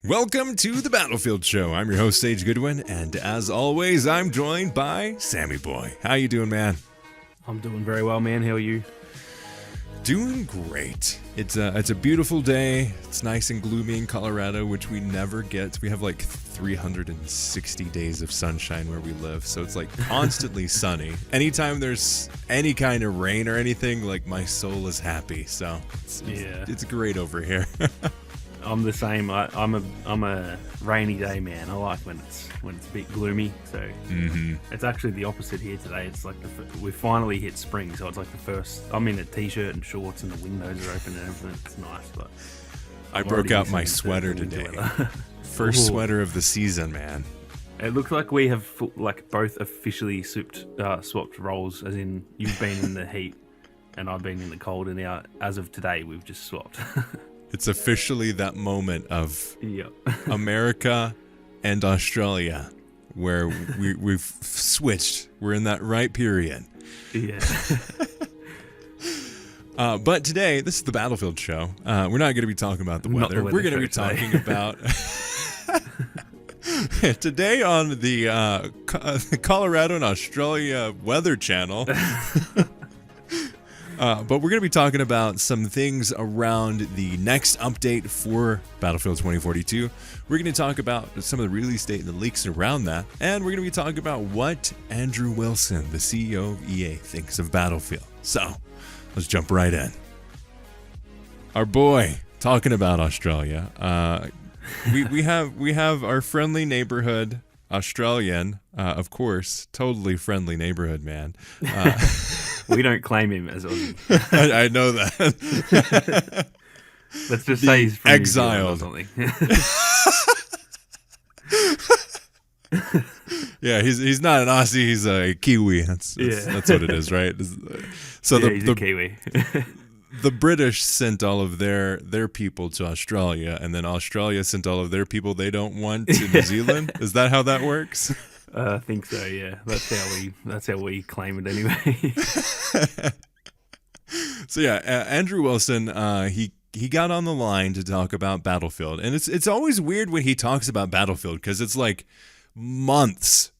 Welcome to the Battlefield Show. I'm your host, Sage Goodwin, and as always, I'm joined by Sammy Boy. How you doing, man? I'm doing very well, man. How are you? Doing great. It's a beautiful day. It's nice and gloomy in Colorado, which we never get. We have like 360 days of sunshine where we live, so it's like constantly sunny. Anytime there's any kind of rain or anything, like my soul is happy. So it's great over here. I'm the same. I'm a rainy day man. I like when it's a bit gloomy. So It's actually the opposite here today. It's like we finally hit spring, so it's like the first. I'm in a t-shirt and shorts, and the windows are open and everything. It's nice, but I broke out my sweater today. First sweater of the season, man. It looks like we have both officially swapped roles, as in you've been in the heat and I've been in the cold, and now as of today we've just swapped. It's officially that moment of America and Australia where we've switched. We're in that right period. Yeah. But today, this is the Battlefield Show. We're not going to be talking about the weather. We're going to be talking about... Today on the Colorado and Australia Weather Channel... but we're going to be talking about some things around the next update for Battlefield 2042. We're going to talk about some of the release date and the leaks around that. And we're going to be talking about what Andrew Wilson, the CEO of EA, thinks of Battlefield. So, let's jump right in. Our boy, talking about Australia. We have our friendly neighborhood, Australian, of course, totally friendly neighborhood, man. We don't claim him as Aussie. I know that. Let's just say he's from exiled. New Zealand or something. Yeah, he's not an Aussie. He's a Kiwi. That's what it is, right? So he's a Kiwi. The British sent all of their people to Australia, and then Australia sent all of their people they don't want to New Zealand. Is that how that works? I think so. Yeah, that's how we claim it anyway. So yeah, Andrew Wilson, he got on the line to talk about Battlefield, and it's always weird when he talks about Battlefield because it's like months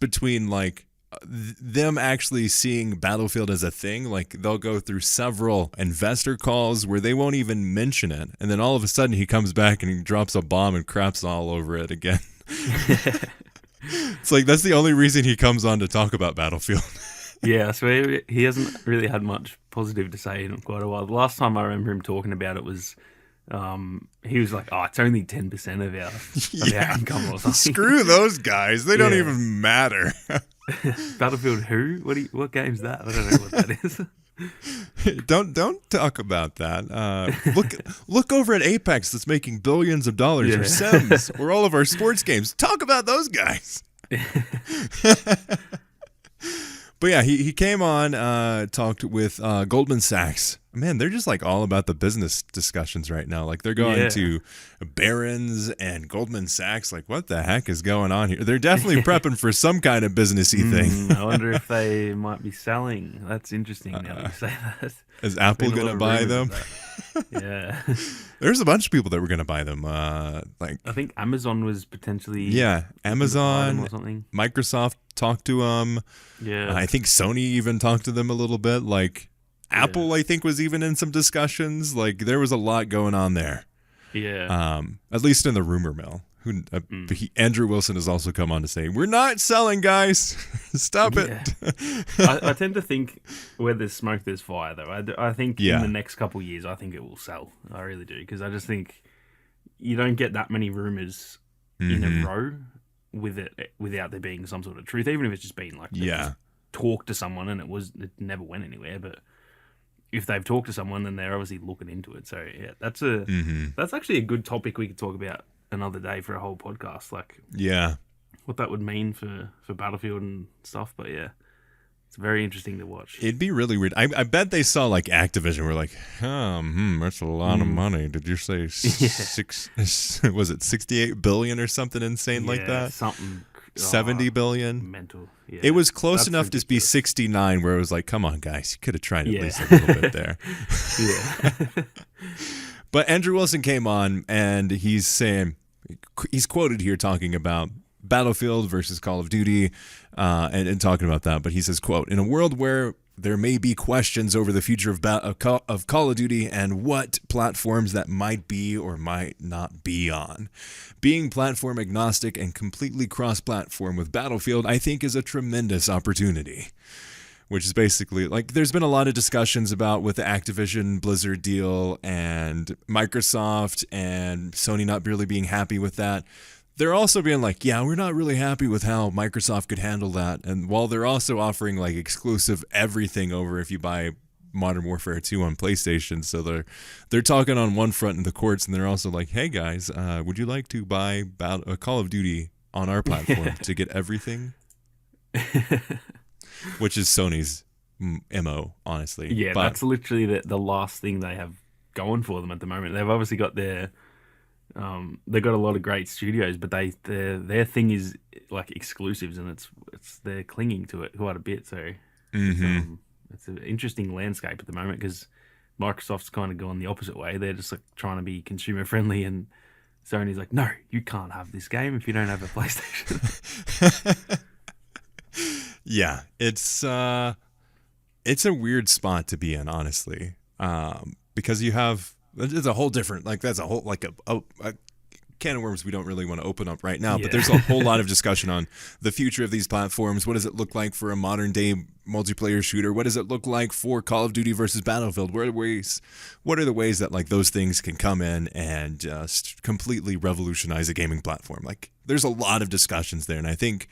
between like them actually seeing Battlefield as a thing. Like they'll go through several investor calls where they won't even mention it, and then all of a sudden he comes back and he drops a bomb and craps all over it again. It's like that's the only reason he comes on to talk about Battlefield. Yeah, I swear he hasn't really had much positive to say in quite a while. The last time I remember him talking about it was he was like, "Oh, it's only 10% of our income or something." Screw those guys; they don't even matter. Battlefield who? What game's that? I don't know what that is. Don't talk about that. Look over at Apex that's making billions of dollars, or Sims, or all of our sports games. Talk about those guys. But yeah, he came on, talked with Goldman Sachs. Man, they're just like all about the business discussions right now. Like they're going to Barron's and Goldman Sachs. Like, what the heck is going on here? They're definitely prepping for some kind of businessy thing. I wonder if they might be selling. That's interesting now that you say that. Is Apple going to buy them? Yeah. There's a bunch of people that were going to buy them. I think Amazon was potentially... Yeah, Amazon, or something. Microsoft talked to them. Yeah. I think Sony even talked to them a little bit. Like, Apple, I think, was even in some discussions. Like, there was a lot going on there. Yeah. At least in the rumor mill. Andrew Wilson has also come on to say, we're not selling, guys. Stop it. I tend to think where there's smoke, there's fire, though. I think in the next couple of years, I think it will sell. I really do. Because I just think you don't get that many rumors in a row without there being some sort of truth, even if it's just been like just talk to someone and it never went anywhere. But if they've talked to someone, then they're obviously looking into it. So yeah, that's actually a good topic we could talk about another day for a whole podcast. Like, what that would mean for Battlefield and stuff. But yeah, it's very interesting to watch. It'd be really weird. I bet they saw like Activision were like, that's a lot of money. Did you say was it 68 billion or something insane like that? Something 70 billion. Mental. Yeah, it was close enough to be 69 where it was like, come on guys, you could have tried at least a little bit there. But Andrew Wilson came on and he's quoted here talking about Battlefield versus Call of Duty and talking about that. But he says, quote, "In a world where there may be questions over the future of Call of Duty and what platforms that might be or might not be on, being platform agnostic and completely cross-platform with Battlefield, I think is a tremendous opportunity." Which is basically, like, there's been a lot of discussions about with the Activision Blizzard deal and Microsoft and Sony not really being happy with that. They're also being like, yeah, we're not really happy with how Microsoft could handle that. And while they're also offering like exclusive everything over if you buy Modern Warfare 2 on PlayStation. So they're talking on one front in the courts, and they're also like, hey guys, would you like to buy a Call of Duty on our platform to get everything? Which is Sony's MO, honestly. Yeah, but that's literally the last thing they have going for them at the moment. They've obviously got they've got a lot of great studios, but their thing is like exclusives, and they're clinging to it quite a bit. So it's an interesting landscape at the moment because Microsoft's kind of gone the opposite way. They're just like trying to be consumer friendly, and Sony's like, no, you can't have this game if you don't have a PlayStation. Yeah, it's a weird spot to be in, honestly, because it's a whole different, like, that's a whole, like a can of worms we don't really want to open up right now, but there's a whole lot of discussion on the future of these platforms. What does it look like for a modern day multiplayer shooter? What does it look like for Call of Duty versus Battlefield? What are the ways that like those things can come in and just completely revolutionize a gaming platform? Like, there's a lot of discussions there, and I think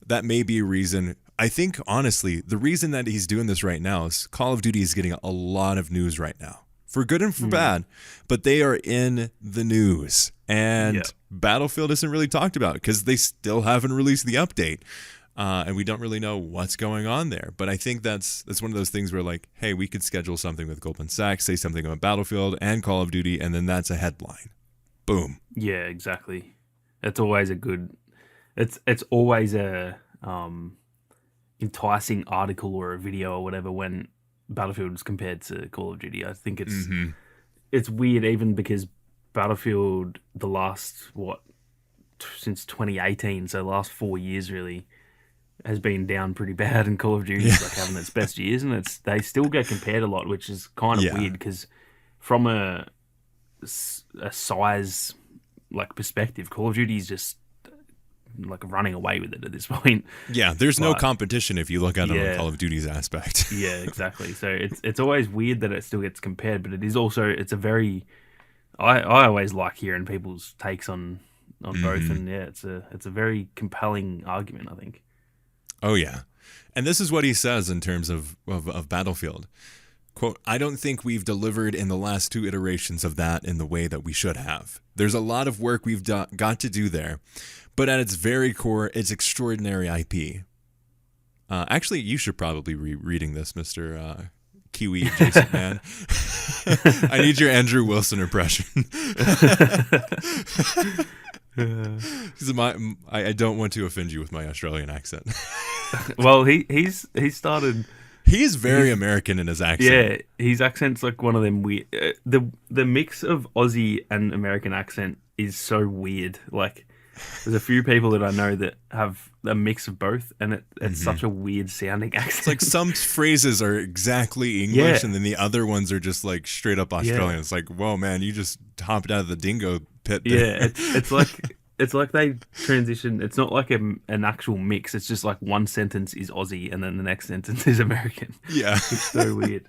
that may be a reason. I think, honestly, the reason that he's doing this right now is Call of Duty is getting a lot of news right now, for good and for bad, but they are in the news. And Battlefield isn't really talked about because they still haven't released the update. And we don't really know what's going on there. But I think that's one of those things where, like, hey, we could schedule something with Goldman Sachs, say something about Battlefield and Call of Duty, and then that's a headline. Boom. Yeah, exactly. It's always a good... It's always a enticing article or a video or whatever when Battlefield is compared to Call of Duty. I think it's weird, even because Battlefield, the last since 2018, so the last 4 years really, has been down pretty bad, and Call of Duty is like having its best years, and they still get compared a lot, which is kind of weird because from a size like perspective, Call of Duty is just like running away with it at this point. Yeah, there's no competition if you look at it on Call of Duty's aspect. Yeah, exactly. So it's always weird that it still gets compared, but it is also, it's a very, I always like hearing people's takes on both, and it's a very compelling argument, I think. Oh yeah, and this is what he says in terms of Battlefield. Quote, "I don't think we've delivered in the last 2 iterations of that in the way that we should have. There's a lot of work we've got to do there, but at its very core, it's extraordinary IP." Actually, you should probably be reading this, Mr. Kiwi adjacent man. I need your Andrew Wilson impression. I don't want to offend you with my Australian accent. Well, he's started... He is very American in his accent. Yeah, his accent's like one of them weird... The mix of Aussie and American accent is so weird. Like, there's a few people that I know that have a mix of both, and it's such a weird sounding accent. It's like some phrases are exactly English, and then the other ones are just like straight up Australian. It's like, whoa, man, you just hopped out of the dingo pit there. Yeah, it's like... It's like they transition. It's not like an actual mix. It's just like one sentence is Aussie and then the next sentence is American. Yeah. It's so weird.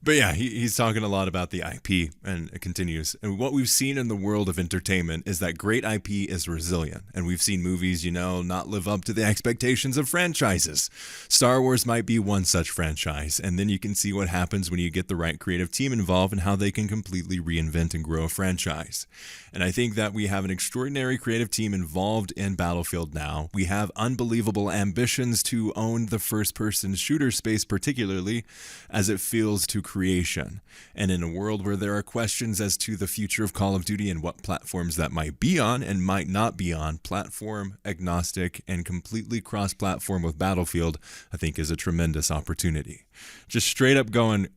But yeah, he's talking a lot about the IP, and it continues. And what we've seen in the world of entertainment is that great IP is resilient. And we've seen movies, not live up to the expectations of franchises. Star Wars might be one such franchise. And then you can see what happens when you get the right creative team involved and how they can completely reinvent and grow a franchise. And I think that we have an extraordinary creative team involved in Battlefield now. We have unbelievable ambitions to own the first-person shooter space, particularly as it feels to creation. And in a world where there are questions as to the future of Call of Duty and what platforms that might be on and might not be on, platform agnostic and completely cross-platform with Battlefield, I think is a tremendous opportunity. Just straight up going,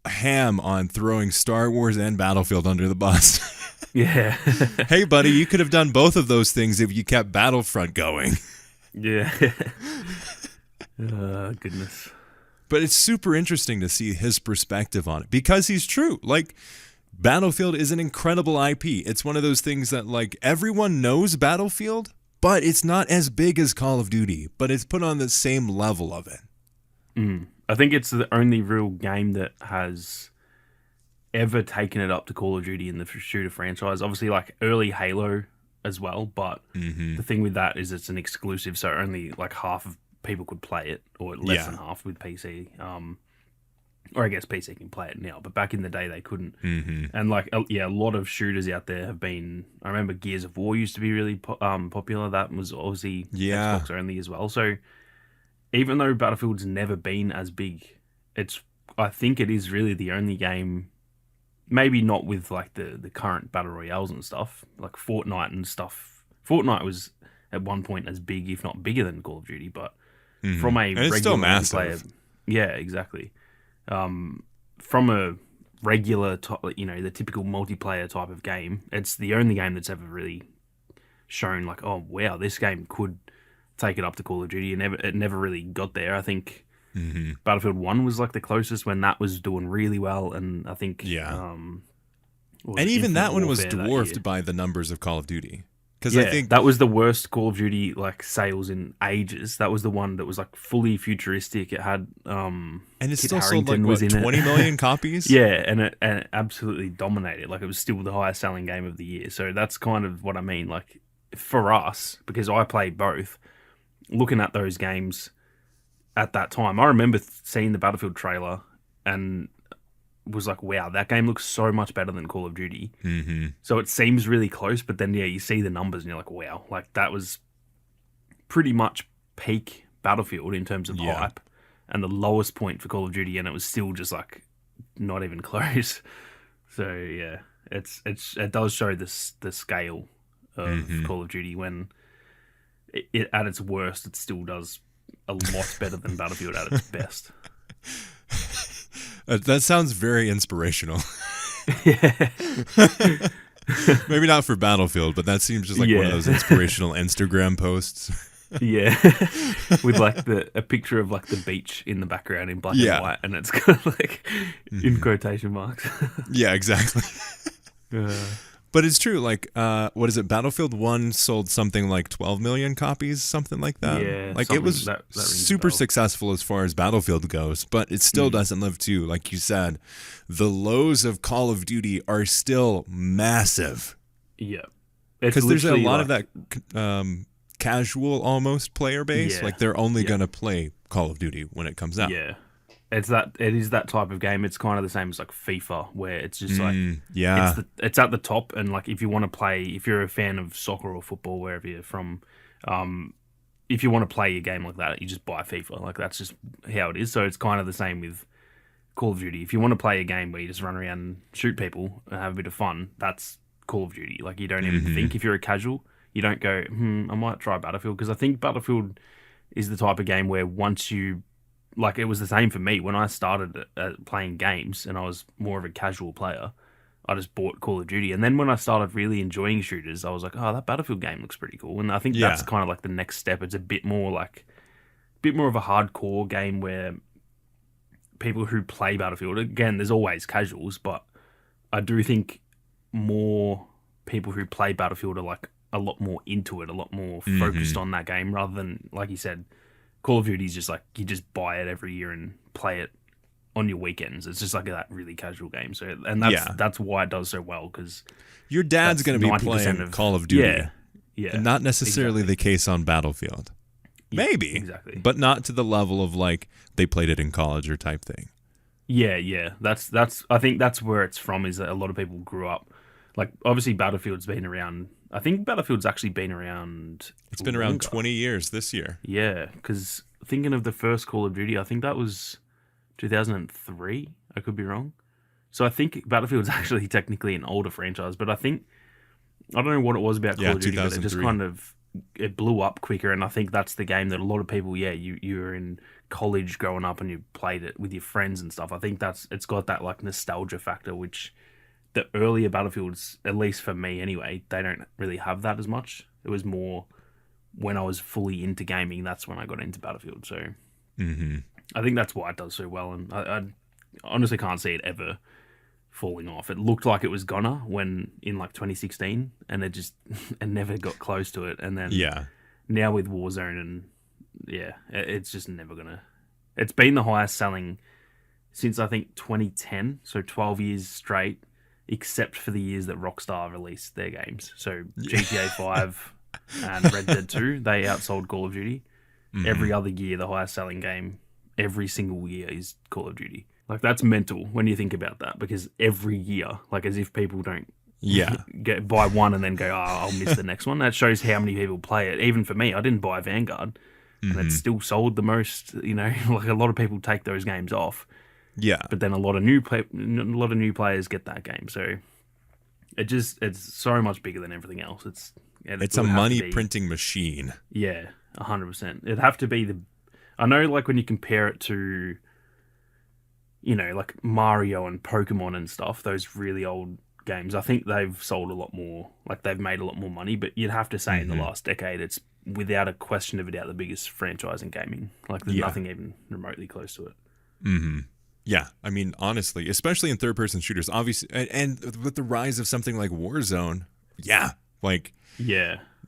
ham on throwing Star Wars and Battlefield under the bus. Yeah. Hey, buddy, you could have done both of those things if you kept Battlefront going. Yeah. Goodness. But it's super interesting to see his perspective on it because he's true. Like, Battlefield is an incredible IP. It's one of those things that, like, everyone knows Battlefield, but it's not as big as Call of Duty, but it's put on the same level of it. I think it's the only real game that has ever taken it up to Call of Duty in the shooter franchise. Obviously, like, early Halo as well, but the thing with that is it's an exclusive, so only, like, half of people could play it, or less than half with PC. Or I guess PC can play it now, but back in the day they couldn't. And like, a lot of shooters out there have been. I remember Gears of War used to be really popular. That was obviously Xbox only as well. So even though Battlefield's never been as big, I think it is really the only game. Maybe not with like the current battle royales and stuff, like Fortnite and stuff. Fortnite was at one point as big, if not bigger, than Call of Duty, but from a regular multiplayer, yeah, exactly. From a regular, the typical multiplayer type of game, it's the only game that's ever really shown like, oh wow, this game could take it up to Call of Duty, and it never really got there. I think Battlefield 1 was like the closest when that was doing really well, and I think and even that one was dwarfed by the numbers of Call of Duty. Because I think that was the worst Call of Duty like sales in ages. That was the one that was like fully futuristic. It had and it still sold like what, 20 million copies. Yeah, and it absolutely dominated. Like, it was still the highest selling game of the year. So that's kind of what I mean. Like, for us, because I played both, looking at those games at that time, I remember seeing the Battlefield trailer and was like, wow, that game looks so much better than Call of Duty. So it seems really close, but then you see the numbers and you're like, wow, like that was pretty much peak Battlefield in terms of hype, and the lowest point for Call of Duty, and it was still just like not even close. So yeah, it does show the scale of Call of Duty when it at its worst, it still does a lot better than Battlefield at its best. That sounds very inspirational. Yeah. Maybe not for Battlefield, but that seems just like one of those inspirational Instagram posts. Yeah. With like a picture of like the beach in the background in black and white, and it's got like in quotation marks. Yeah, exactly. But it's true, like, what is it? Battlefield 1 sold something like 12 million copies, something like that. Yeah. Like, it was that super successful as far as Battlefield goes, but it still doesn't live to, like you said, the lows of Call of Duty are still massive. Yeah. Because there's a lot of that casual, almost, player base. Like, they're only going to play Call of Duty when it comes out. Yeah. It is that type of game. It's kind of the same as like FIFA, where it's just like it's at the top, and like if you want to play, if you're a fan of soccer or football, wherever you're from, if you want to play a game like that, you just buy FIFA. Like, that's just how it is. So it's kind of the same with Call of Duty. If you want to play a game where you just run around and shoot people and have a bit of fun, that's Call of Duty. Like, you don't even think, if you're a casual, you don't go, I might try Battlefield, because I think Battlefield is the type of game where once you, like, it was the same for me when I started playing games and I was more of a casual player. I just bought Call of Duty, and then when I started really enjoying shooters, I was like, oh, that Battlefield game looks pretty cool. And I think that's kind of like the next step. It's a bit more of a hardcore game where people who play Battlefield, again, there's always casuals, but I do think more people who play Battlefield are like a lot more into it, a lot more focused on that game, rather than, like you said, Call of Duty is just like, you just buy it every year and play it on your weekends. It's just like that really casual game. So, and that's why it does so well, because your dad's going to be playing Call of Duty. Yeah. And not necessarily the case on Battlefield. Maybe. Exactly. But not to the level of like they played it in college or type thing. Yeah. That's I think that's where it's from, is that a lot of people grew up. Like, obviously Battlefield's been around. I think Battlefield's actually been around. It's been around 20 years this year. Yeah, because thinking of the first Call of Duty, I think that was 2003. I could be wrong. So I think Battlefield's actually technically an older franchise, but I don't know what it was about Call of Duty, but it just kind of it blew up quicker, and I think that's the game that a lot of people, you were in college growing up and you played it with your friends and stuff. I think it's got that like nostalgia factor, which the earlier Battlefields, at least for me anyway, they don't really have that as much. It was more when I was fully into gaming, that's when I got into Battlefield. So I think that's why it does so well, and I honestly can't see it ever falling off. It looked like it was gonna when in like 2016, and it never got close to it. And then now with Warzone, and it's just never gonna. It's been the highest selling since I think 2010, so 12 years straight, except for the years that Rockstar released their games. So GTA 5 and Red Dead 2, they outsold Call of Duty. Every other year, the highest selling game every single year is Call of Duty. Like, that's mental when you think about that, because every year, like, as if people don't buy one and then go, I'll miss the next one. That shows how many people play it. Even for me, I didn't buy Vanguard, and it still sold the most. Like, a lot of people take those games off. Yeah, but then a lot of new players get that game. So it's so much bigger than everything else. It's a money printing machine. Yeah, 100%. It'd have to be I know, like, when you compare it to, like Mario and Pokemon and stuff, those really old games, I think they've sold a lot more, like they've made a lot more money, but you'd have to say in the last decade, it's without a question of a doubt the biggest franchise in gaming. Like, there's nothing even remotely close to it. Yeah, I mean, honestly, especially in third-person shooters, obviously, and with the rise of something like Warzone,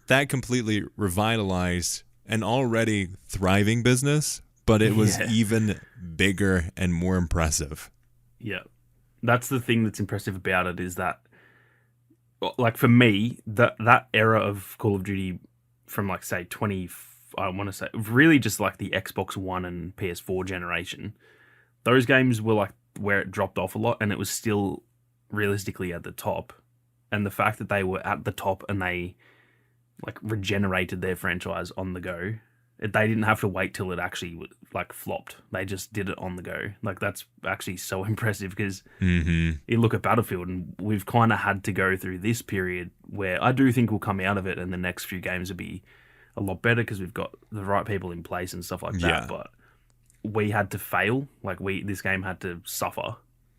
that completely revitalized an already thriving business, but it was even bigger and more impressive. Yeah. That's the thing that's impressive about it, is that, like, for me, that era of Call of Duty from, like, say, I want to say, really just like the Xbox One and PS4 generation, those games were, like, where it dropped off a lot, and it was still realistically at the top. And the fact that they were at the top and they, like, regenerated their franchise on the go, they didn't have to wait till it actually, like, flopped. They just did it on the go. Like, that's actually so impressive, because you look at Battlefield, and we've kind of had to go through this period where I do think we'll come out of it, and the next few games will be a lot better because we've got the right people in place and stuff like that. But we had to fail. Like, this game had to suffer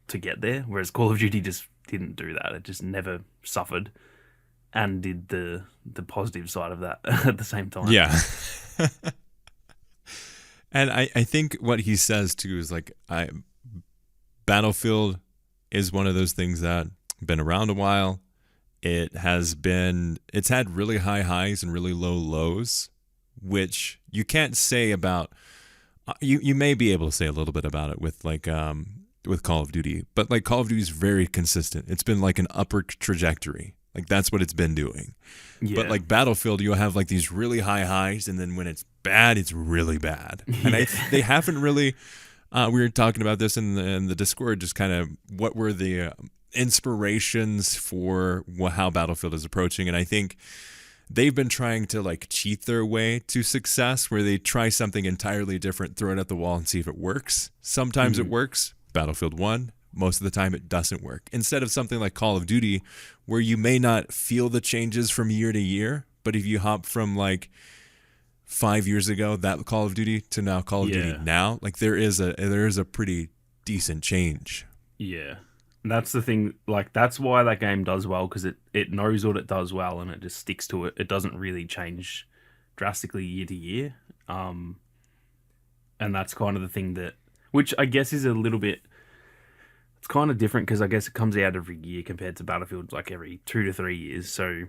to get there, whereas Call of Duty just didn't do that. It just never suffered and did the positive side of that at the same time. Yeah. And I think what he says too is, like, Battlefield is one of those things that been around a while. It's had really high highs and really low lows, which you can't say about. You may be able to say a little bit about it with, like, with Call of Duty, but, like, Call of Duty is very consistent. It's been like an upward trajectory. Like, that's what it's been doing. Yeah. But, like, Battlefield, you'll have, like, these really high highs, and then when it's bad, it's really bad. And they haven't really. We were talking about this in the Discord, just kind of what were the inspirations for how Battlefield is approaching, and I think they've been trying to, like, cheat their way to success, where they try something entirely different, throw it at the wall, and see if it works. Sometimes it works. Battlefield 1. Most of the time it doesn't work. Instead of something like Call of Duty, where you may not feel the changes from year to year, but if you hop from, like, 5 years ago, that Call of Duty, to now Call of Duty now, like, there is a pretty decent change. Yeah. And that's the thing, like, that's why that game does well, because it knows what it does well, and it just sticks to it. It doesn't really change drastically year to year. And that's kind of the thing that, which I guess is a little bit, it's kind of different, because I guess it comes out every year compared to Battlefield, like, every 2 to 3 years. So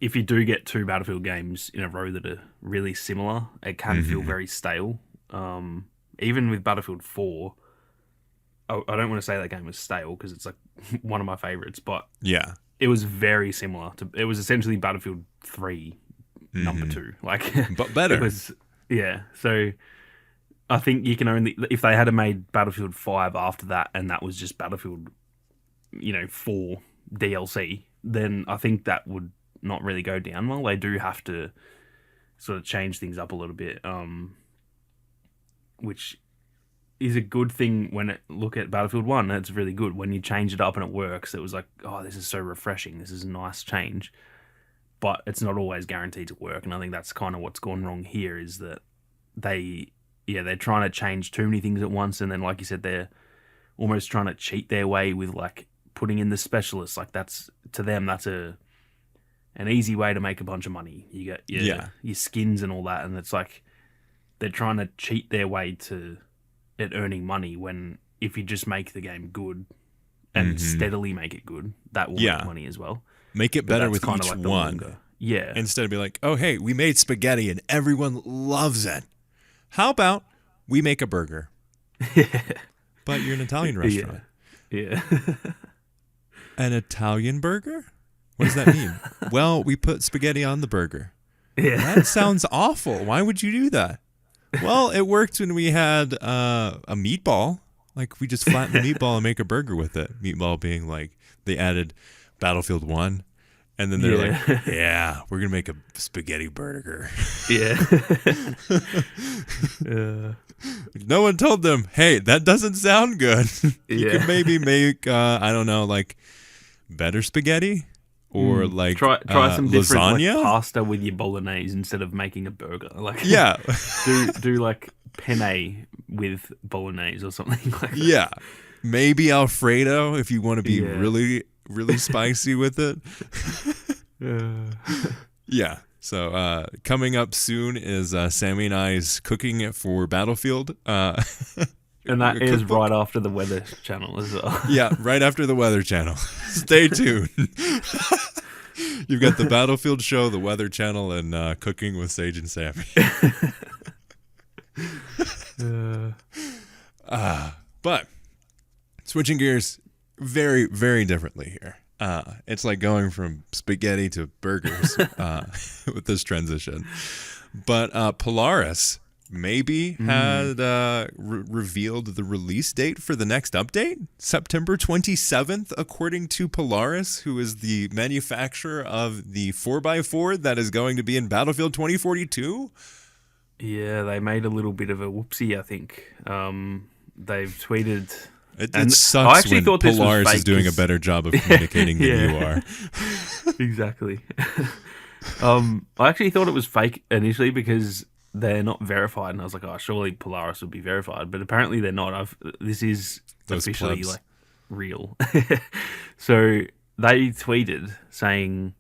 if you do get 2 Battlefield games in a row that are really similar, it can feel very stale. Even with Battlefield 4, I don't want to say that game was stale, because it's, like, one of my favorites, but it was very similar to. It was essentially Battlefield 3 number 2, like, but better. It was, so I think you can only, if they had made Battlefield 5 after that, and that was just Battlefield, 4 DLC, then I think that would not really go down well. They do have to sort of change things up a little bit, which is a good thing. Look at Battlefield 1, it's really good. When you change it up and it works, it was like, oh, this is so refreshing. This is a nice change. but it's not always guaranteed to work. And I think that's kind of what's gone wrong here, is that they're trying to change too many things at once, and then, like you said, they're almost trying to cheat their way with like putting in the specialists. Like that's, to them, that's an easy way to make a bunch of money. You get your skins and all that, and it's like they're trying to cheat their way to it earning money, when if you just make the game good and steadily make it good, that will make money as well. Make it better with each like one. Yeah. Instead of be like, oh, hey, we made spaghetti and everyone loves it. How about we make a burger? But you're an Italian restaurant. Yeah. An Italian burger? What does that mean? Well, we put spaghetti on the burger. Yeah. That sounds awful. Why would you do that? Well, it worked when we had a meatball. Like, we just flatten the meatball and make a burger with it. Meatball being like, they added Battlefield 1. And then they're like, yeah, we're going to make a spaghetti burger. Yeah. No one told them, hey, that doesn't sound good. You could maybe make, I don't know, like better spaghetti, or like try some different lasagna? Like, pasta with your bolognese instead of making a burger. Like, yeah. do like penne with bolognese or something like that. Yeah. Maybe Alfredo if you want to be really spicy with it. Yeah. So coming up soon is Sammy and I's cooking for Battlefield. And that is right after the Weather Channel as well. Yeah, right after the Weather Channel. Stay tuned. You've got the Battlefield show, the Weather Channel, and Cooking with Sage and Sammy. But switching gears very, very differently here. It's like going from spaghetti to burgers with this transition. But Polaris maybe had revealed the release date for the next update, September 27th, according to Polaris, who is the manufacturer of the 4x4 that is going to be in Battlefield 2042. Yeah, they made a little bit of a whoopsie, I think. They've tweeted... It sucks when Polaris is doing a better job of communicating than you are. Exactly. I actually thought it was fake initially because they're not verified, and I was like, oh, surely Polaris would be verified, but apparently they're not. This is officially like real. So they tweeted saying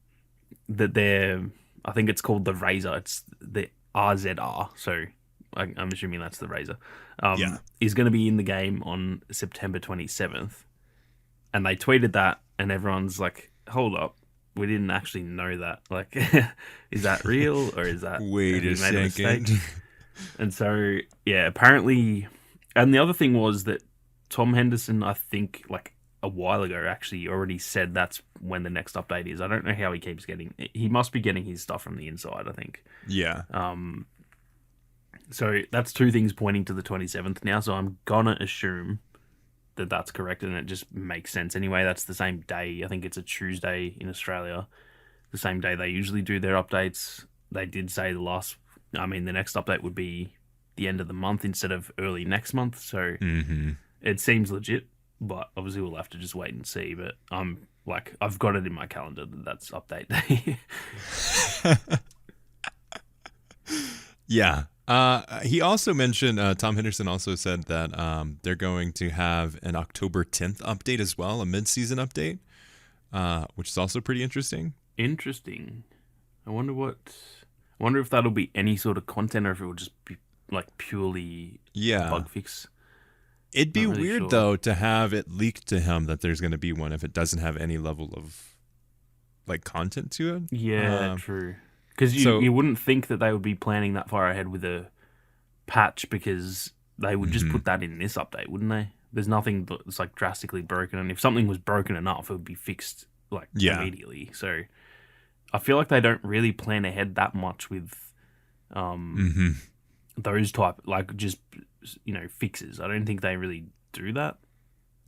that I think it's called the Razor. It's the RZR. So I'm assuming that's the Razor. Is going to be in the game on September 27th. And they tweeted that, and everyone's like, hold up, we didn't actually know that. Like, is that real, or is that... Wait a second. And so, yeah, apparently... And the other thing was that Tom Henderson, I think, like, a while ago, actually already said that's when the next update is. I don't know how he keeps getting... He must be getting his stuff from the inside, I think. Yeah. So that's two things pointing to the 27th now. So I'm gonna assume that that's correct, and it just makes sense anyway. That's the same day. I think it's a Tuesday in Australia. The same day they usually do their updates. They did say the next update would be the end of the month instead of early next month. So it seems legit, but obviously we'll have to just wait and see. But I've got it in my calendar that that's update day. Yeah. He also mentioned, Tom Henderson also said that they're going to have an October 10th update as well, a mid-season update, which is also pretty interesting. Interesting. I wonder if that'll be any sort of content, or if it will just be like purely bug fix. It'd be really weird, though, to have it leaked to him that there's going to be one if it doesn't have any level of like content to it. Yeah, true. Because you wouldn't think that they would be planning that far ahead with a patch, because they would just put that in this update, wouldn't they? There's nothing that's like drastically broken, and if something was broken enough, it would be fixed like immediately. So I feel like they don't really plan ahead that much with those type, like, just, fixes. I don't think they really do that.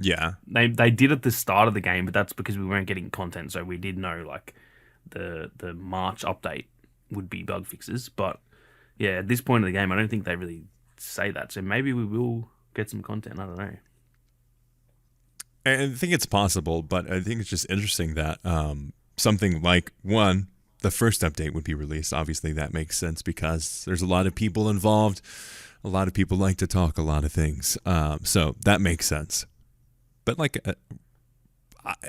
Yeah. They did at the start of the game, but that's because we weren't getting content, so we did know like the March update would be bug fixes. But yeah, at this point of the game, I don't think they really say that. So maybe we will get some content. I don't know. I think it's possible, but I think it's just interesting that something like, one, the first update would be released. Obviously, that makes sense because there's a lot of people involved. A lot of people like to talk a lot of things. So that makes sense. But like,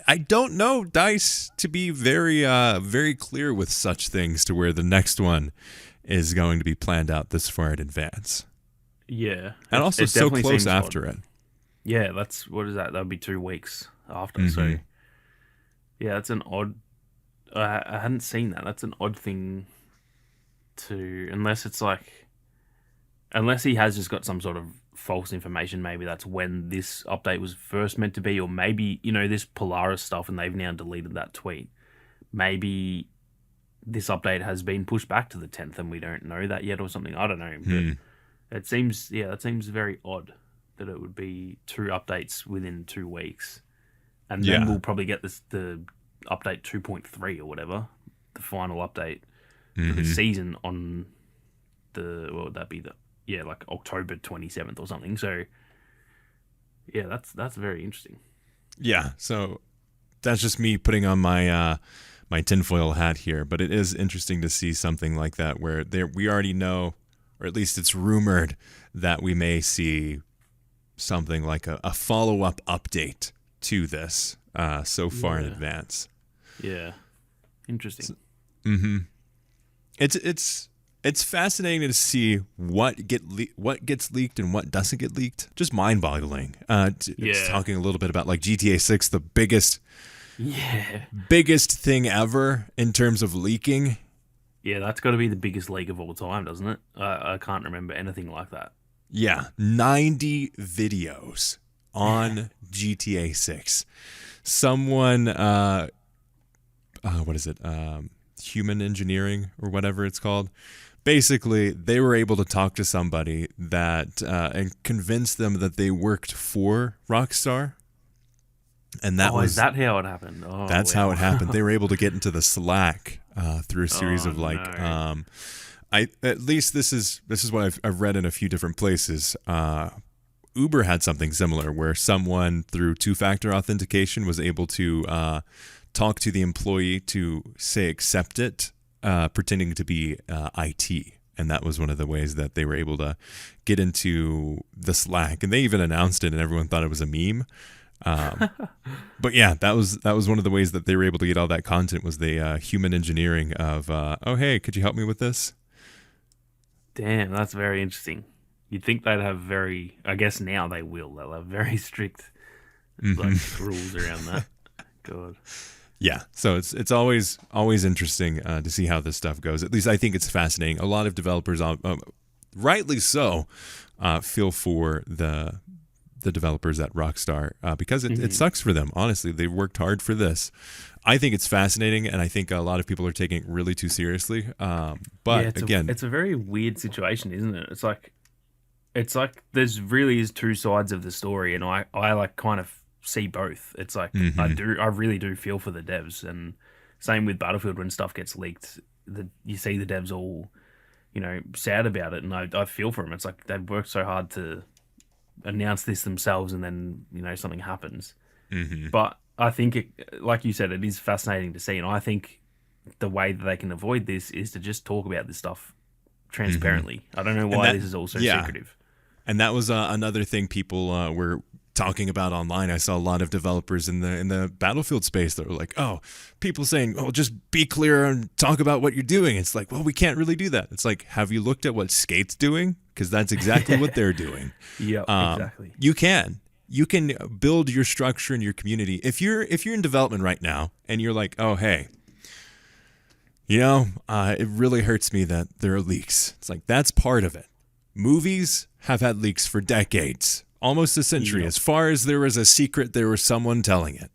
I don't know DICE to be very, very clear with such things to where the next one is going to be planned out this far in advance. Yeah. And also so close after it. Yeah, what is that? That would be 2 weeks after. So, yeah, that's an odd... I hadn't seen that. That's an odd thing to... Unless he has just got some sort of false information, maybe that's when this update was first meant to be, or maybe, this Polaris stuff and they've now deleted that tweet. Maybe this update has been pushed back to the 10th and we don't know that yet or something. I don't know. But it seems very odd that it would be 2 updates within 2 weeks. And then we'll probably get the update 2.3 or whatever, the final update for the season on what would that be? Like October 27th or something. So, yeah, that's very interesting. Yeah, so that's just me putting on my my tinfoil hat here, but it is interesting to see something like that where we already know, or at least it's rumored, that we may see something like a follow-up update to this so far in advance. Yeah, interesting. It's fascinating to see what gets leaked and what doesn't get leaked. Just mind-boggling. It's talking a little bit about like GTA 6, the biggest thing ever in terms of leaking. Yeah, that's got to be the biggest leak of all time, doesn't it? I can't remember anything like that. Yeah, 90 videos on GTA 6. Someone, what is it? Human engineering or whatever it's called. Basically, they were able to talk to somebody that and convince them that they worked for Rockstar. And that was... is that how it happened? That's how it happened. They were able to get into the Slack through a series of like... No. At least this is what I've read in a few different places. Uber had something similar where someone through 2-factor authentication was able to talk to the employee to say accept it, pretending to be IT. And that was one of the ways that they were able to get into the Slack. And they even announced it and everyone thought it was a meme. But yeah, that was one of the ways that they were able to get all that content was the human engineering of, oh, hey, could you help me with this? Damn, that's very interesting. You'd think they'd have I guess now they will. They'll have very strict rules around that. God. Yeah, so it's always interesting to see how this stuff goes. At least I think it's fascinating. A lot of developers, rightly so, feel for the developers at Rockstar because it sucks for them. Honestly, they've worked hard for this. I think it's fascinating, and I think a lot of people are taking it really too seriously. But it's a very weird situation, isn't it? It's like there's really is 2 sides of the story, and I like kind of see both. It's like I really do feel for the devs, and same with Battlefield when stuff gets leaked. You see the devs all, sad about it, and I feel for them. It's like they've worked so hard to announce this themselves, and then something happens. But I think, like you said, it is fascinating to see, and I think the way that they can avoid this is to just talk about this stuff transparently. I don't know why this is all so secretive. And that was another thing people were talking about online. I saw a lot of developers in the Battlefield space that were like, oh, people saying, oh, just be clear and talk about what you're doing. It's like, well, we can't really do that. It's like, have you looked at what Skate's doing? Because that's exactly what they're doing. Yeah, exactly. You can build your structure in your community. If you're in development right now and you're like, oh, hey, it really hurts me that there are leaks. It's like, that's part of it. Movies have had leaks for decades, almost a century. As far as there was a secret, there was someone telling it.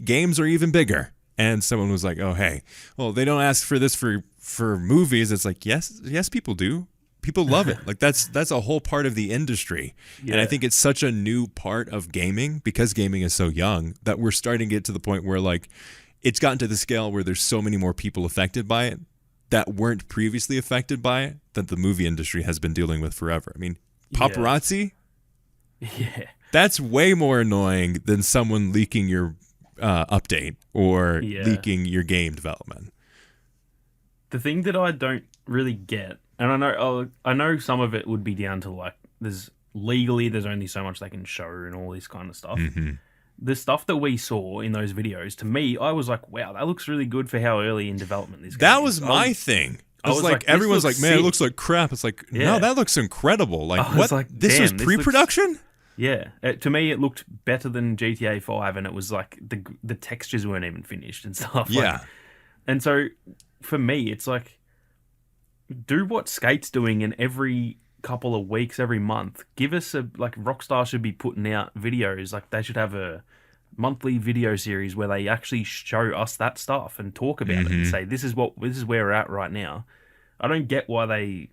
Games are even bigger. And someone was like, oh, hey, well, they don't ask for this for movies. It's like, yes, people do. People love it. Like that's a whole part of the industry. Yeah. And I think it's such a new part of gaming because gaming is so young that we're starting to get to the point where like it's gotten to the scale where there's so many more people affected by it that weren't previously affected by it that the movie industry has been dealing with forever. I mean, paparazzi? Yeah. That's way more annoying than someone leaking your update or leaking your game development. The thing that I don't really get, and I know some of it would be down to like there's only so much they can show and all this kind of stuff. Mm-hmm. The stuff that we saw in those videos, to me, I was like, wow, that looks really good for how early in development this game That was my thing. I was like, everyone's like, man, it looks like crap. It's like, no, that looks incredible. Like, what? Like, this was pre-production? Yeah. To me, it looked better than GTA 5, and it was like the textures weren't even finished and stuff. Yeah. And so, for me, it's like, do what Skate's doing, and every couple of weeks, every month, give us Rockstar should be putting out videos. Like, they should have a monthly video series where they actually show us that stuff and talk about it and say, this is where we're at right now. I don't get why they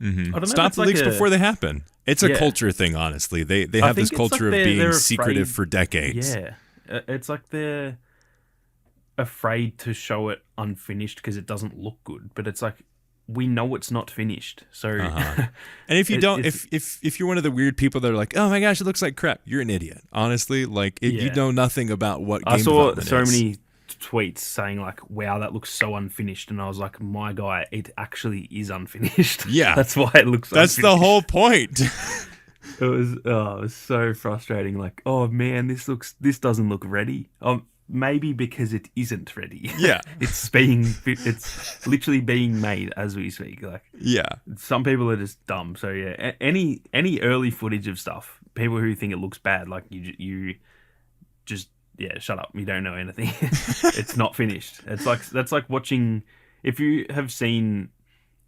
I don't know, stop the leaks before they happen. It's a culture thing, honestly. They have this culture of being secretive for decades. Yeah. It's like they're afraid to show it unfinished because it doesn't look good. But it's like, we know it's not finished. So and if you don't, if you're one of the weird people that are like, oh my gosh, it looks like crap, you're an idiot. Honestly, like you know nothing about what game development is. I saw so many tweets saying like, wow, that looks so unfinished, and I was like, my guy, it actually is unfinished. Yeah. That's why it looks That's unfinished. the whole point. It was so frustrating. Like, oh man, this doesn't look ready. Maybe because it isn't ready. Yeah. It's literally being made as we speak. Like, yeah. Some people are just dumb. So yeah, any early footage of stuff, people who think it looks bad, like you just shut up. You don't know anything. It's not finished. That's like watching. If you have seen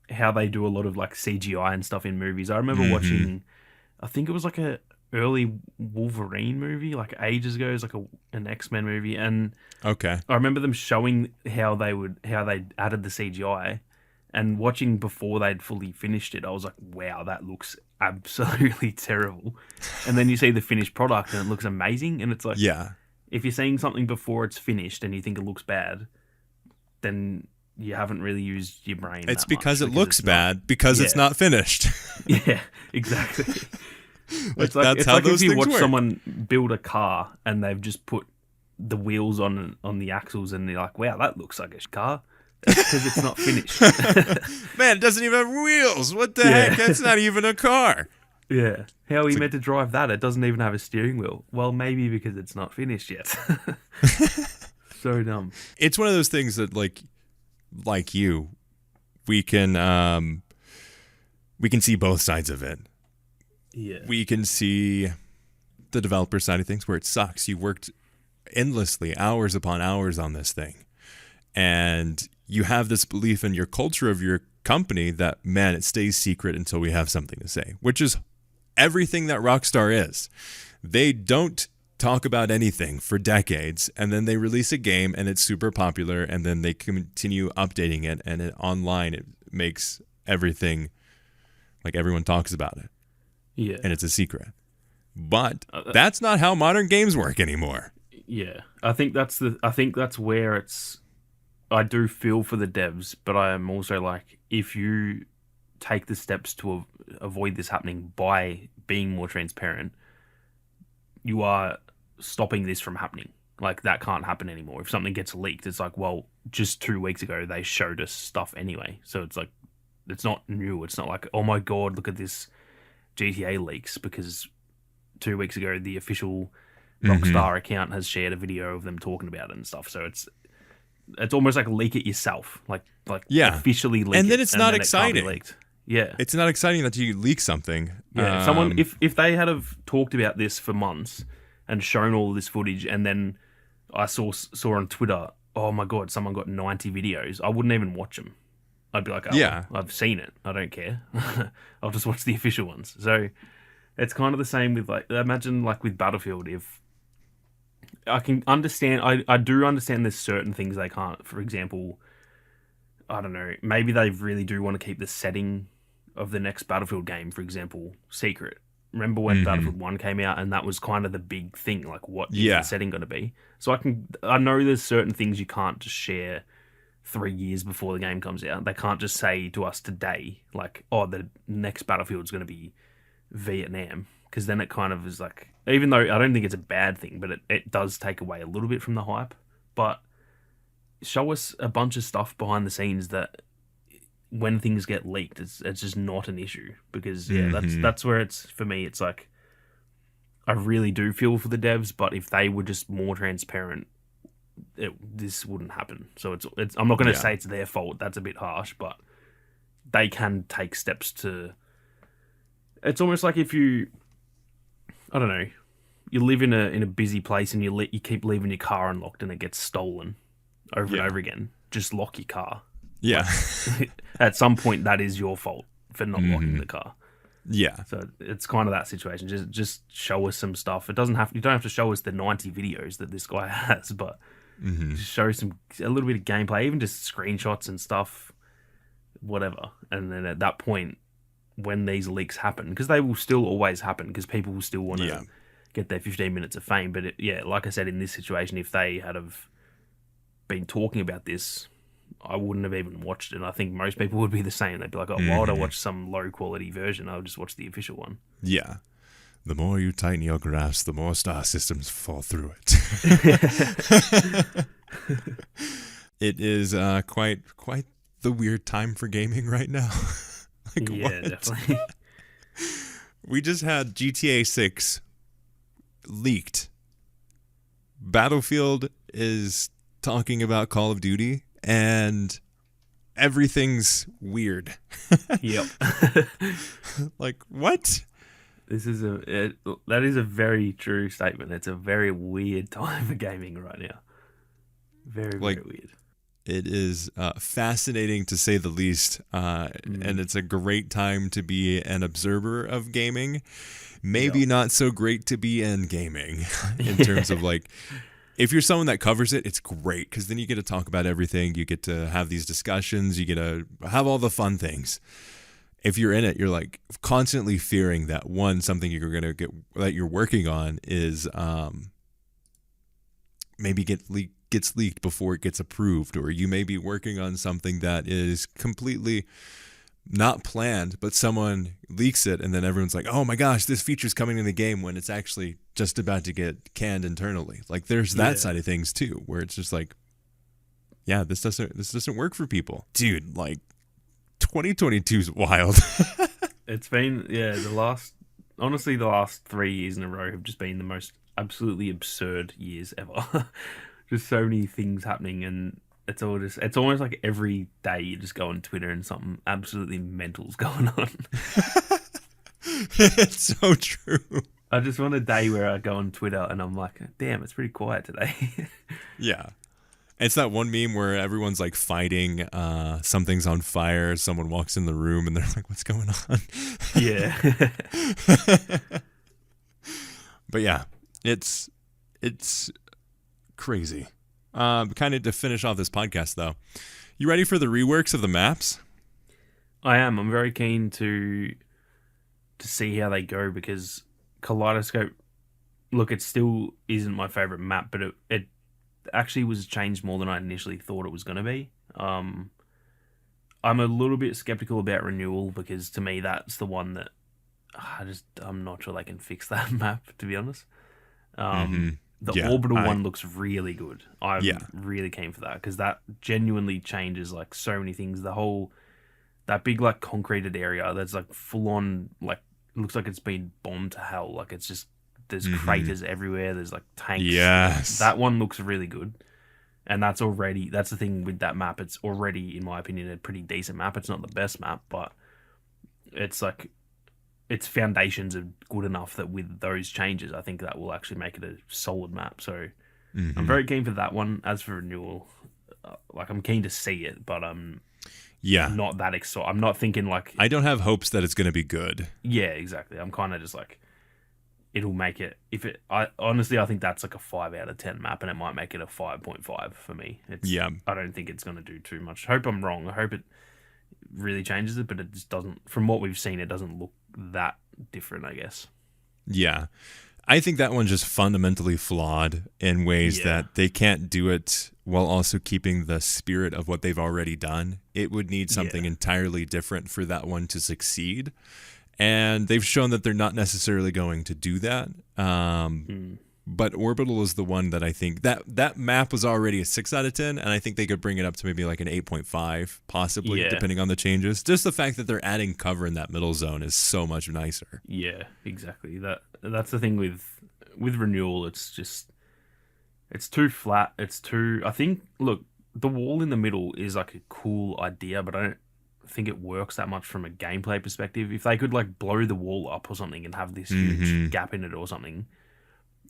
how they do a lot of like CGI and stuff in movies, I remember watching. I think it was like a early Wolverine movie, like ages ago. It was like an X-Men movie, and I remember them showing how they added the CGI, and watching before they'd fully finished it. I was like, wow, that looks absolutely terrible. And then you see the finished product, and it looks amazing. And it's like, if you're seeing something before it's finished and you think it looks bad, then you haven't really used your brain. It's because it looks bad because it's not finished. Yeah, exactly. It's like if you watch someone build a car and they've just put the wheels on the axles, and they're like, wow, that looks like a car. That's because it's not finished. Man, it doesn't even have wheels. What the heck? That's not even a car. Yeah. How are you meant to drive that? It doesn't even have a steering wheel. Well, maybe because it's not finished yet. So dumb. It's one of those things that like you, we can see both sides of it. Yeah. We can see the developer side of things where it sucks. You worked endlessly, hours upon hours on this thing. And you have this belief in your culture of your company that, man, it stays secret until we have something to say, which is everything that Rockstar is. They don't talk about anything for decades, and then they release a game and it's super popular, and then they continue updating it, and online it makes everything like everyone talks about it. Yeah. And it's a secret. But that's not how modern games work anymore. Yeah. I think that's where it's, I do feel for the devs, but I am also like, if you take the steps to avoid this happening by being more transparent, you are stopping this from happening. Like, that can't happen anymore. If something gets leaked, it's like, well, just 2 weeks ago, they showed us stuff anyway. So it's like, it's not new. It's not like, oh my God, look at this GTA leaks, because 2 weeks ago the official Rockstar account has shared a video of them talking about it and stuff. So it's almost like leak it yourself, like officially leak it. And then it's not exciting. Yeah, it's not exciting that you leak something. Yeah, someone if they had have talked about this for months and shown all this footage, and then I saw on Twitter, oh my God, someone got 90 videos, I wouldn't even watch them. I'd be like, oh, yeah, I've seen it. I don't care. I'll just watch the official ones. So it's kind of the same with, like, imagine like with Battlefield, if I can understand, I do understand there's certain things they can't. For example, I don't know, maybe they really do want to keep the setting of the next Battlefield game, for example, secret. Remember when Battlefield 1 came out, and that was kind of the big thing, like, what is the setting going to be? So I know there's certain things you can't just share 3 years before the game comes out. They can't just say to us today, like, oh, the next Battlefield's going to be Vietnam, because then it kind of is like, even though I don't think it's a bad thing, but it does take away a little bit from the hype. But show us a bunch of stuff behind the scenes that when things get leaked, it's just not an issue. Because that's where it's, for me, it's like, I really do feel for the devs, but if they were just more transparent, this wouldn't happen. So it's I'm not going to say it's their fault. That's a bit harsh, but they can take steps to. It's almost like if you, I don't know, you live in a busy place and you keep leaving your car unlocked and it gets stolen over and over again. Just lock your car. Yeah. Like, at some point, that is your fault for not locking the car. Yeah. So it's kind of that situation. Just show us some stuff. You don't have to show us the 90 videos that this guy has, but just show a little bit of gameplay, even just screenshots and stuff, whatever. And then at that point, when these leaks happen, because they will still always happen, because people will still want to get their 15 minutes of fame. But like I said, in this situation, if they had have been talking about this, I wouldn't have even watched it. I think most people would be the same. They'd be like, oh, why would I watch some low quality version? I'll just watch the official one. Yeah. The more you tighten your grasp, the more star systems fall through it. It is quite the weird time for gaming right now. Like, yeah, what? Definitely. We just had GTA 6 leaked. Battlefield is talking about Call of Duty, and everything's weird. Yep. Like, what? That is a very true statement. It's a very weird time for gaming right now. Very weird. It is fascinating to say the least, and it's a great time to be an observer of gaming. Maybe not so great to be in gaming in terms of like, if you're someone that covers it, it's great because then you get to talk about everything. You get to have these discussions. You get to have all the fun things. If you're in it, you're like constantly fearing that something you're going to get that you're working on is maybe gets leaked before it gets approved, or you may be working on something that is completely not planned, but someone leaks it and then everyone's like, oh my gosh, this feature's coming in the game when it's actually just about to get canned internally. Like there's that side of things too, where it's just like, yeah, this doesn't work for people. Dude, like 2022 is wild. It's been, the last 3 years in a row have just been the most absolutely absurd years ever. Just so many things happening, and it's almost like every day you just go on Twitter and something absolutely mental's going on. It's so true. I just want a day where I go on Twitter and I'm like, damn, it's pretty quiet today. Yeah. It's that one meme where everyone's like fighting, something's on fire, someone walks in the room and they're like, what's going on? Yeah. But yeah, it's crazy. Kind of to finish off this podcast though, you ready for the reworks of the maps? I am. I'm very keen to see how they go, because Kaleidoscope, look, it still isn't my favorite map, but it actually was changed more than I initially thought it was going to be. I'm a little bit skeptical about Renewal, because to me that's the one that I'm not sure they can fix that map, to be honest. The Orbital one looks really good. I'm really keen for that, because that genuinely changes like so many things. That big like concreted area that's like full on, like looks like it's been bombed to hell. Like it's just, there's craters everywhere. There's like tanks. Yes. That one looks really good. And that's the thing with that map. It's already, in my opinion, a pretty decent map. It's not the best map, but it's like, its foundations are good enough that with those changes, I think that will actually make it a solid map. So I'm very keen for that one. As for Renewal, like I'm keen to see it, but not that excited. I'm not thinking like, I don't have hopes that it's going to be good. Yeah, exactly. I'm kind of just like, it'll make it. Honestly, I think that's like a 5 out of 10 map, and it might make it a 5.5 for me. I don't think it's going to do too much. Hope I'm wrong. I hope it really changes it, but it just doesn't. From what we've seen, it doesn't look that different, I guess. Yeah. I think that one's just fundamentally flawed in ways that they can't do it while also keeping the spirit of what they've already done. It would need something entirely different for that one to succeed. And they've shown that they're not necessarily going to do that. But Orbital is the one that I think that map was already a 6 out of 10, and I think they could bring it up to maybe like an 8.5, possibly, depending on the changes. Just the fact that they're adding cover in that middle zone is so much nicer. Yeah, exactly. That's the thing with Renewal. It's too flat. I think, look, the wall in the middle is like a cool idea, but I don't think it works that much from a gameplay perspective. If they could like blow the wall up or something and have this huge gap in it or something,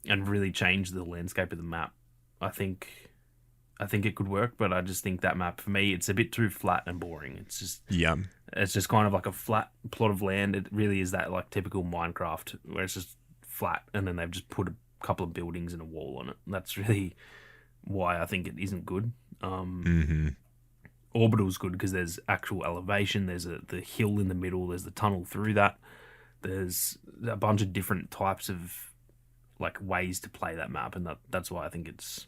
and really change the landscape of the map, I think it could work. But I just think that map, for me, it's a bit too flat and boring. It's just kind of like a flat plot of land. It really is that like typical Minecraft where it's just flat and then they've just put a couple of buildings and a wall on it. That's really why I think it isn't good. Orbital's good because there's actual elevation. There's the hill in the middle. There's the tunnel through that. There's a bunch of different types of like ways to play that map, and that's why I think it's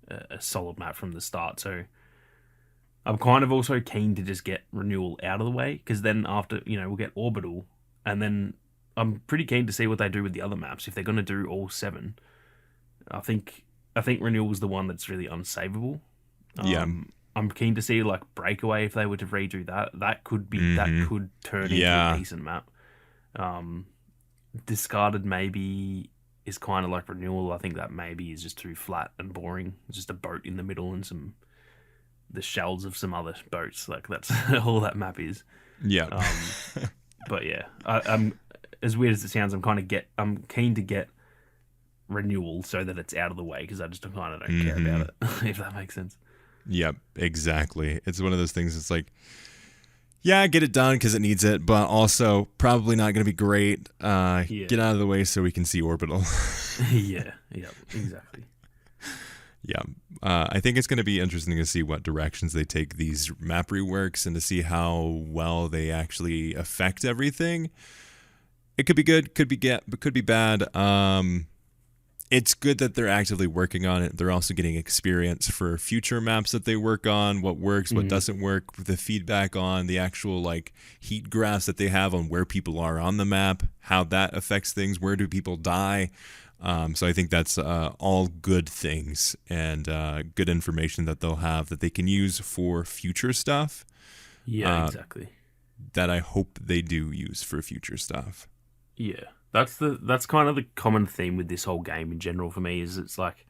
a solid map from the start. So I'm kind of also keen to just get Renewal out of the way, because then after, we'll get Orbital, and then I'm pretty keen to see what they do with the other maps. If they're going to do all 7, I think Renewal's the one that's really unsavable. I'm keen to see like Breakaway, if they were to redo that. That could be that could turn into a decent map. Discarded maybe is kind of like Renewal. I think that maybe is just too flat and boring. It's just a boat in the middle and the shells of some other boats. Like that's all that map is. Yeah. But yeah, I'm as weird as it sounds. I'm keen to get Renewal so that it's out of the way, because I just kind of don't care about it. If that makes sense. Yep, exactly. It's one of those things. It's like, yeah, get it done because it needs it, but also probably not going to be great. Get out of the way so we can see Orbital. Yeah, exactly. Yeah, I think it's going to be interesting to see what directions they take these map reworks and to see how well they actually affect everything. It could be good, could be bad. It's good that they're actively working on it. They're also getting experience for future maps that they work on, what works, what doesn't work, the feedback on the actual like heat graphs that they have on where people are on the map, how that affects things, where do people die. So I think that's all good things and good information that they'll have that they can use for future stuff. Yeah, exactly. That I hope they do use for future stuff. Yeah. That's kind of the common theme with this whole game in general for me, is it's like,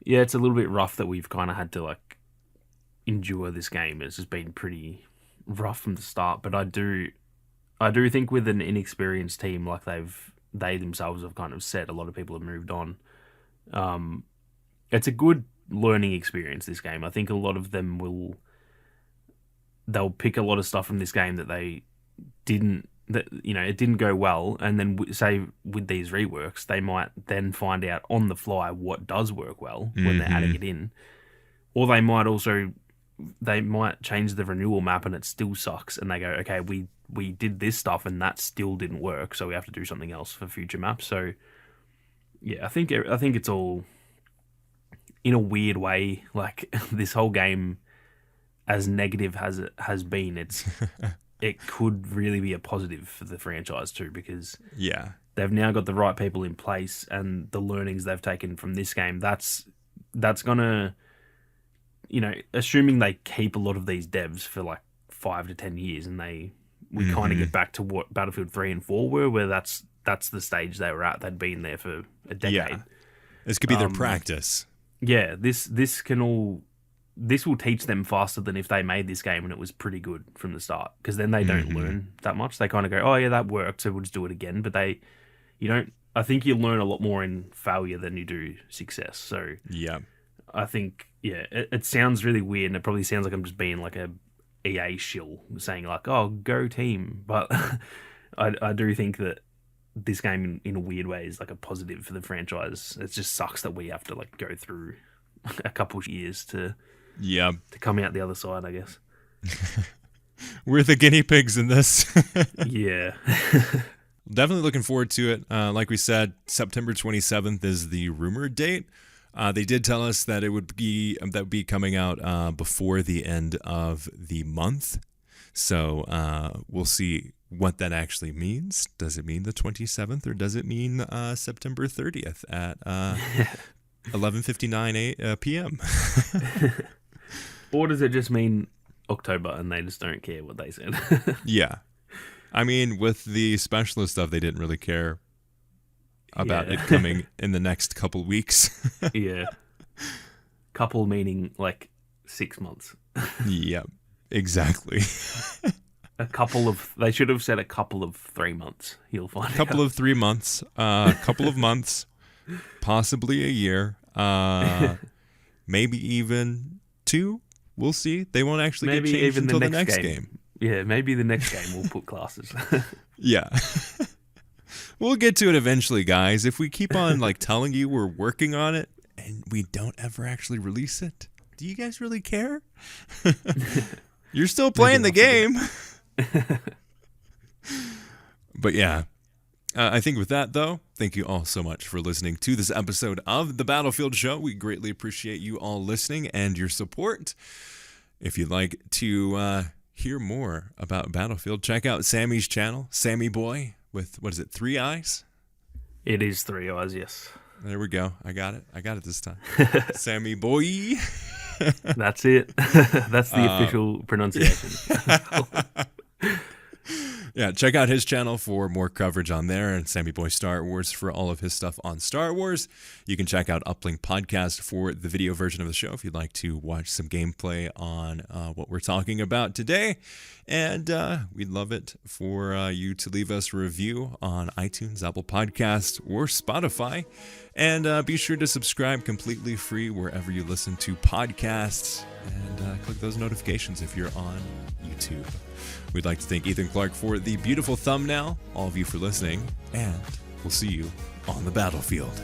yeah, it's a little bit rough that we've kind of had to like endure this game. It's just been pretty rough from the start, but I do think with an inexperienced team like they themselves have kind of said, a lot of people have moved on. It's a good learning experience, this game. I think a lot of them they'll pick a lot of stuff from this game that they didn't, that it didn't go well, and then say with these reworks they might then find out on the fly what does work well when they're adding it in, or they might change the Renewal map and it still sucks, and they go, okay, we did this stuff and that still didn't work, so we have to do something else for future maps. So yeah, I think it's all, in a weird way, like this whole game, as negative as it has been, it could really be a positive for the franchise too, because they've now got the right people in place, and the learnings they've taken from this game, that's gonna, assuming they keep a lot of these devs for like 5 to 10 years, and we kind of get back to what Battlefield 3 and 4 were, where that's the stage they were at. They'd been there for a decade. Yeah. This could be their practice. Yeah, this will teach them faster than if they made this game and it was pretty good from the start, because then they don't learn that much. They kind of go, oh yeah, that worked, so we'll just do it again. But I think you learn a lot more in failure than you do success. So yeah, I think, it sounds really weird, and it probably sounds like I'm just being like a EA shill saying like, oh, go team. But I do think that this game in a weird way is like a positive for the franchise. It just sucks that we have to like go through a couple of years to come out the other side, I guess. We're the guinea pigs in this. Yeah. Definitely looking forward to it. Like we said, September 27th is the rumored date. They did tell us that it would be coming out before the end of the month. So we'll see what that actually means. Does it mean the 27th, or does it mean September 30th at 11:59 p.m.? Or does it just mean October and they just don't care what they said? Yeah. I mean, with the specialist stuff, they didn't really care about it coming in the next couple weeks. Yeah. Couple meaning like 6 months. Yep, exactly. They should have said a couple of 3 months. You'll find a couple of 3 months, couple of months, possibly a year, maybe even 2. We'll see. They won't actually get changed until the next game. Yeah, maybe the next game we'll put classes. Yeah. We'll get to it eventually, guys. If we keep on like telling you we're working on it and we don't ever actually release it, do you guys really care? You're still playing the game. But yeah, I think with that, though, thank you all so much for listening to this episode of The Battlefield Show. We greatly appreciate you all listening and your support. If you'd like to hear more about Battlefield, check out Sammy's channel, Sammy Boy, with, 3 eyes? It is 3 eyes, yes. There we go. I got it this time. Sammy Boy. That's it. That's the official pronunciation. Yeah, check out his channel for more coverage on there, and Sammy Boy Star Wars for all of his stuff on Star Wars. You can check out Uplink Podcast for the video version of the show if you'd like to watch some gameplay on what we're talking about today. And we'd love it for you to leave us a review on iTunes, Apple Podcasts, or Spotify. And be sure to subscribe completely free wherever you listen to podcasts, and click those notifications if you're on YouTube. We'd like to thank Ethan Clark for the beautiful thumbnail, all of you for listening, and we'll see you on the battlefield.